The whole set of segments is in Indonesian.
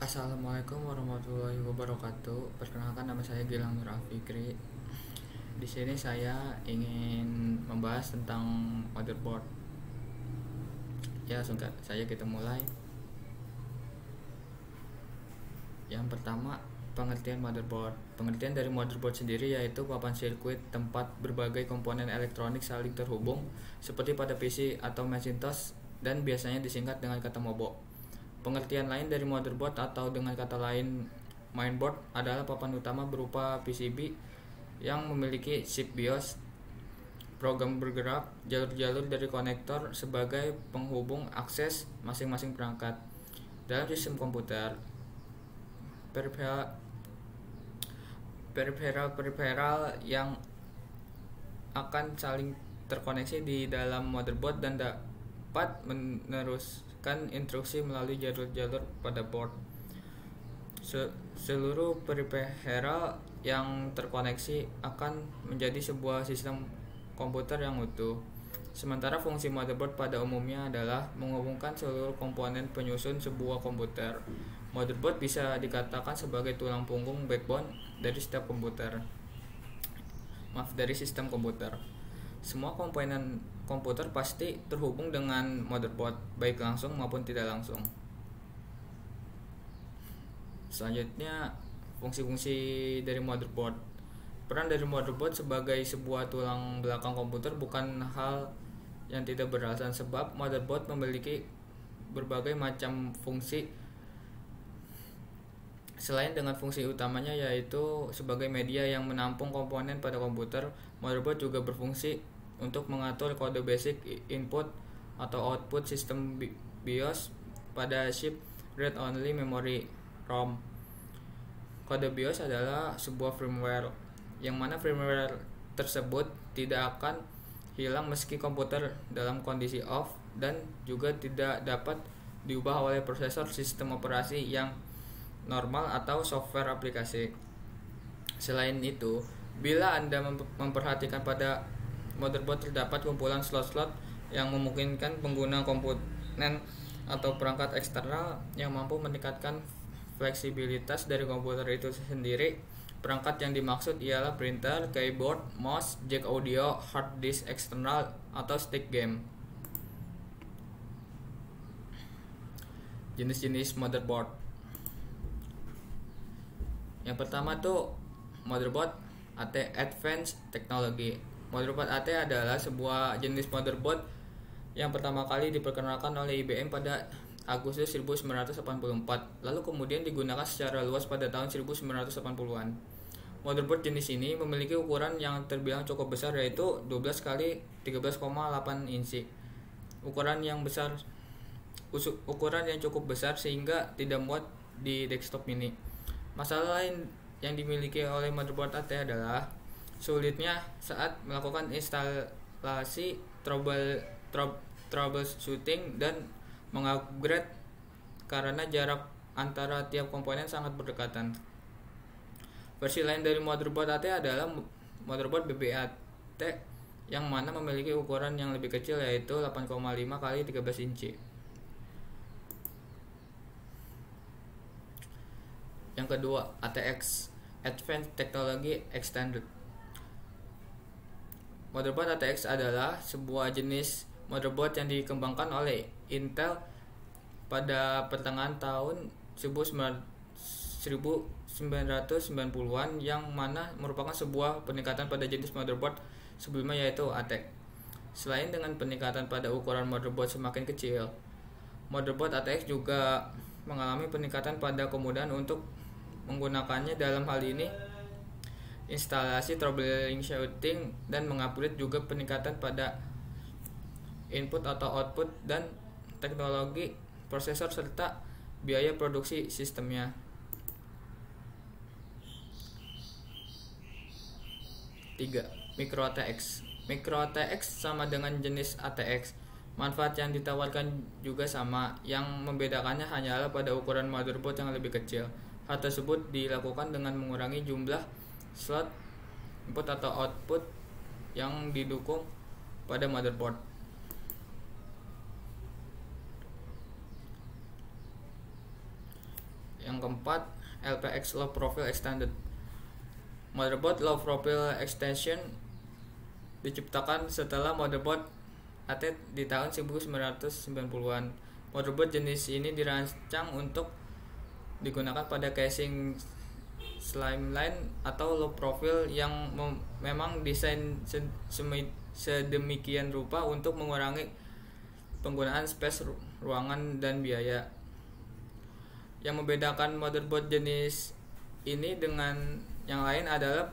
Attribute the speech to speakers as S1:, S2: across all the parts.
S1: Assalamualaikum warahmatullahi wabarakatuh. Perkenalkan, nama saya Gilang Nur Alfikri. Di sini saya ingin membahas tentang motherboard. Ya, langsung saja kita mulai. Yang pertama, pengertian motherboard. Pengertian dari motherboard sendiri yaitu papan sirkuit tempat berbagai komponen elektronik saling terhubung seperti pada PC atau Macintosh dan biasanya disingkat dengan kata MOBO. Pengertian lain dari motherboard atau dengan kata lain mainboard adalah papan utama berupa PCB yang memiliki chip BIOS, program bergerak, jalur-jalur dari konektor sebagai penghubung akses masing-masing perangkat. Dalam sistem komputer, peripheral yang akan saling terkoneksi di dalam motherboard dan dapat meneruskan instruksi melalui jalur-jalur pada board. Seluruh peripheral yang terkoneksi akan menjadi sebuah sistem komputer yang utuh. Sementara fungsi motherboard pada umumnya adalah menghubungkan seluruh komponen penyusun sebuah komputer. Motherboard bisa dikatakan sebagai tulang punggung backbone dari sistem komputer. Semua komponen komputer pasti terhubung dengan motherboard, baik langsung maupun tidak langsung. Selanjutnya, fungsi-fungsi dari motherboard. Peran dari motherboard sebagai sebuah tulang belakang komputer bukan hal yang tidak beralasan, sebab motherboard memiliki berbagai macam fungsi. Selain dengan fungsi utamanya yaitu sebagai media yang menampung komponen pada komputer, motherboard juga berfungsi untuk mengatur kode basic input atau output sistem BIOS pada chip read-only memory ROM. Kode BIOS adalah sebuah firmware, yang mana firmware tersebut tidak akan hilang meski komputer dalam kondisi off dan juga tidak dapat diubah oleh prosesor sistem operasi yang normal atau software aplikasi. Selain itu, bila Anda memperhatikan pada motherboard terdapat kumpulan slot-slot yang memungkinkan pengguna komponen atau perangkat eksternal yang mampu meningkatkan fleksibilitas dari komputer itu sendiri. Perangkat yang dimaksud ialah printer, keyboard, mouse, jack audio, hard disk eksternal, atau stick game. Jenis-jenis motherboard. Yang pertama tuh motherboard AT, Advanced Technology. Motherboard AT adalah sebuah jenis motherboard yang pertama kali diperkenalkan oleh IBM pada Agustus 1984, lalu kemudian digunakan secara luas pada tahun 1980-an. Motherboard jenis ini memiliki ukuran yang terbilang cukup besar, yaitu 12 x 13,8 inci. Ukuran yang cukup besar sehingga tidak muat di desktop mini. Masalah lain yang dimiliki oleh motherboard AT adalah sulitnya saat melakukan instalasi, troubleshooting, dan mengupgrade karena jarak antara tiap komponen sangat berdekatan. Versi lain dari motherboard AT adalah motherboard BBAT, yang mana memiliki ukuran yang lebih kecil, yaitu 8,5 x 13 inci. Yang kedua, ATX, Advanced Technology Extended. Motherboard ATX adalah sebuah jenis motherboard yang dikembangkan oleh Intel pada pertengahan tahun 1990-an, yang mana merupakan sebuah peningkatan pada jenis motherboard sebelumnya, yaitu ATX. Selain dengan peningkatan pada ukuran motherboard semakin kecil, motherboard ATX juga mengalami peningkatan pada kemudahan untuk menggunakannya. Dalam hal ini, instalasi, troubleshooting, dan mengupgrade, juga peningkatan pada input atau output dan teknologi prosesor serta biaya produksi sistemnya. Tiga, Micro ATX. Micro ATX sama dengan jenis ATX. Manfaat yang ditawarkan juga sama, yang membedakannya hanyalah pada ukuran motherboard yang lebih kecil. Hal tersebut dilakukan dengan mengurangi jumlah slot input atau output yang didukung pada motherboard. Yang keempat, LPX Low Profile Extended. Motherboard Low Profile Extension diciptakan setelah motherboard ATEX di tahun 1990-an. Motherboard jenis ini dirancang untuk digunakan pada casing slimline atau low profile yang memang desain sedemikian rupa untuk mengurangi penggunaan space ruangan dan biaya. Yang membedakan motherboard jenis ini dengan yang lain adalah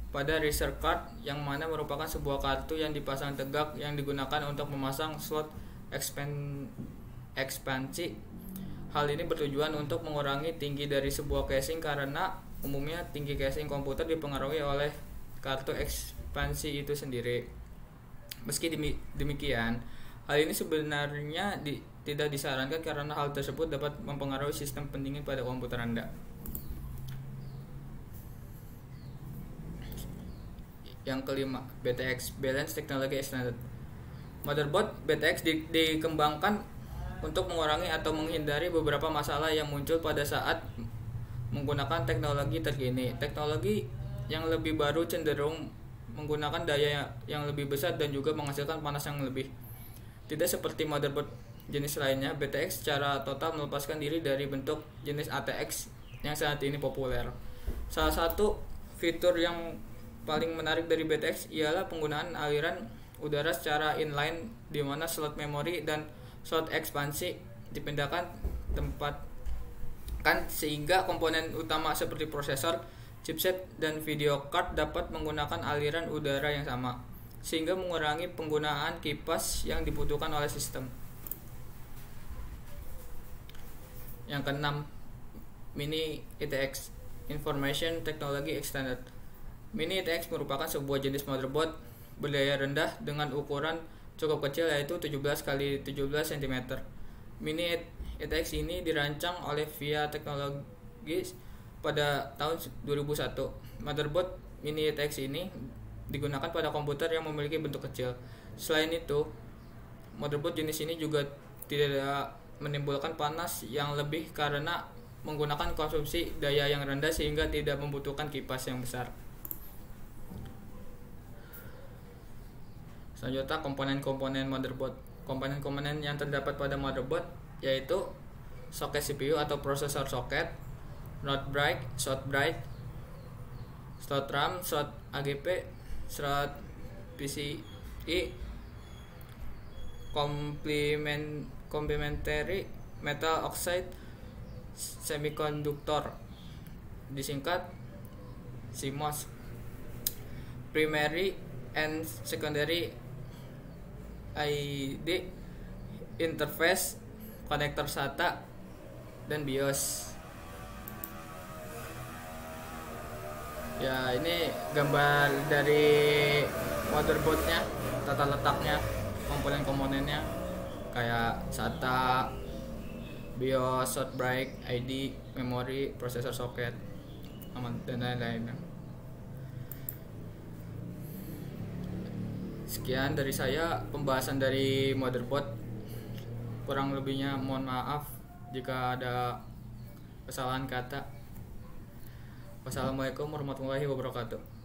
S1: pada reserve card, yang mana merupakan sebuah kartu yang dipasang tegak yang digunakan untuk memasang slot ekspansi. Hal ini bertujuan untuk mengurangi tinggi dari sebuah casing karena umumnya tinggi casing komputer dipengaruhi oleh kartu ekspansi itu sendiri. Meski demikian, hal ini sebenarnya tidak disarankan karena hal tersebut dapat mempengaruhi sistem pendingin pada komputer Anda. Yang kelima, BTX Balance Technology Extended. Motherboard BTX dikembangkan untuk mengurangi atau menghindari beberapa masalah yang muncul pada saat menggunakan teknologi terkini. Teknologi yang lebih baru cenderung menggunakan daya yang lebih besar dan juga menghasilkan panas yang lebih. Tidak seperti motherboard jenis lainnya, BTX secara total melepaskan diri dari bentuk jenis ATX yang saat ini populer. Salah satu fitur yang paling menarik dari BTX ialah penggunaan aliran udara secara inline, di mana slot memori dan slot ekspansi dipindahkan tempat sehingga komponen utama seperti prosesor, chipset, dan video card dapat menggunakan aliran udara yang sama, sehingga mengurangi penggunaan kipas yang dibutuhkan oleh sistem. Yang keenam, Mini ETX Information Technology Extended. Mini ETX merupakan sebuah jenis motherboard berdaya rendah dengan ukuran cukup kecil, yaitu 17x17 cm. Mini ETX ini dirancang oleh VIA Technologies pada tahun 2001. Motherboard Mini ETX ini digunakan pada komputer yang memiliki bentuk kecil. Selain itu, motherboard jenis ini juga tidak menimbulkan panas yang lebih karena menggunakan konsumsi daya yang rendah sehingga tidak membutuhkan kipas yang besar. Selanjutnya, komponen-komponen motherboard. Komponen-komponen yang terdapat pada motherboard yaitu soket CPU atau prosesor soket, not bright, short bright, slot RAM, slot AGP, slot PCI, complementary metal oxide semiconductor, disingkat CMOS, primary and secondary ID interface, konektor SATA, dan BIOS. Ya, ini gambar dari motherboardnya, tata letaknya, komponen-komponennya kayak SATA, BIOS, short bright, ID, memori, prosesor soket, dan lain-lain. Sekian dari saya pembahasan dari motherboard. Kurang lebihnya mohon maaf jika ada kesalahan kata. Wassalamualaikum warahmatullahi wabarakatuh.